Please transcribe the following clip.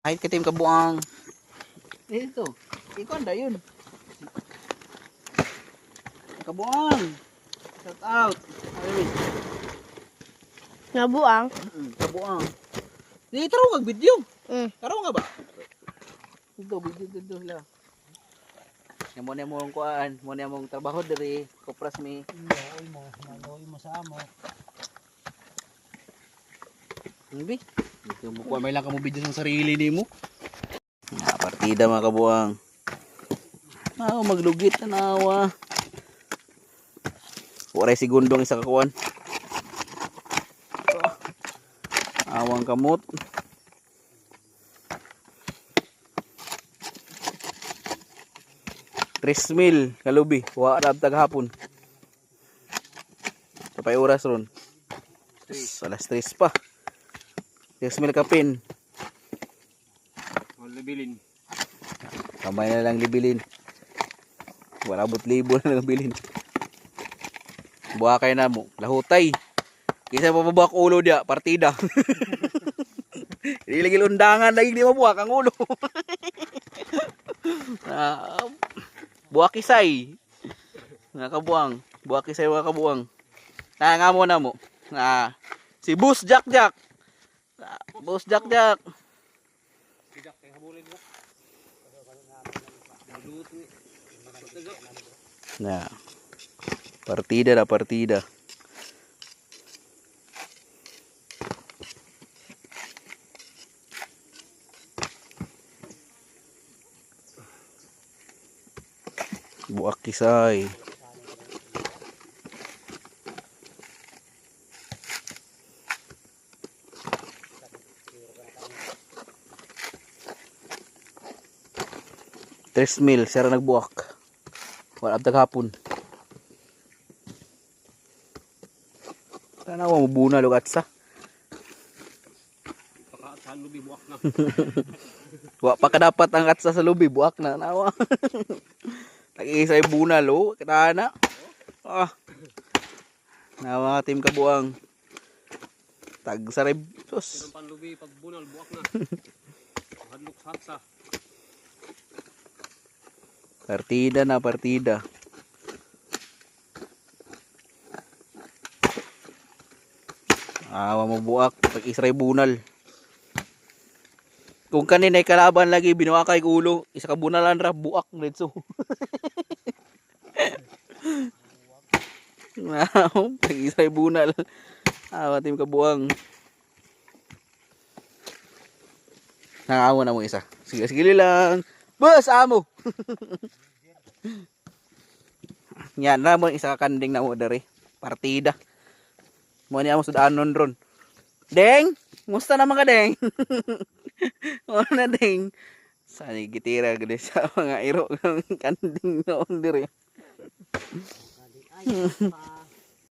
Kahit kitim kabuang. Ito. Ikaw anda yun. Kabuang. Shout out. Ay. Nabuang. Kabuang. Di taro kag video. Taro nga ba? Ito video dito sila. Mo na mong kuan, mo na mong trabaho diri, kopras mi. Naloy mo sa amo. Hindi. Dito mo kuan may lang kamo video sa sarili nimo. Na partida mga kabuang. Maglugit na nawa. Waray segundong isa ka kuan. Awang kamot. Trismil kalubi, wa rab taghapon. Kapay oras ron. Alas 3 pa. Trismil kapin. Libilin. Kamay na lang libilin. Wala abot libo na lang bilin. Buhakay na mo, lahutay. Kisa papabuak ulo dia, partida. Hindi lagi lundangan, lagi di mabuak ang ulo. Buak isay. Nga kabuang. Buak isay mga kabuang. Nga mo na mo. Si Boss Jack Jack. Boss Jack Jack. Nah. Partida na partida. Buak kisay. Trismil, sira nagbuak. Wala abdag hapon. Tanawa mo buna lugat sa. Sa lubi buwak na. Wa pa ka dapat ang atsa sa lubi, buak na nawa. Nag-iisay bunal oh, kitana. Nawa team kabuang. Tag sarib sus. Ang panlubi pag bunal buwak na. Hadlok satsa. Partida na partida. Awa mo buak pag isray bunal. Kung kanin ay kalaban lagi binuwa kay ulo, isa ka bunalan ra buak dito. Pag isray bunal. Awa team kabuang. Nangawa na mo isa. Sige sige lang. Bus amo. Yan na mo isa ka kanding na mo dere. Partida. Mo niya mo sudanon ron. Deng, musta naman ka deng? Ona deng. Sani gitira gede sa mga iro ng kanding noon dire.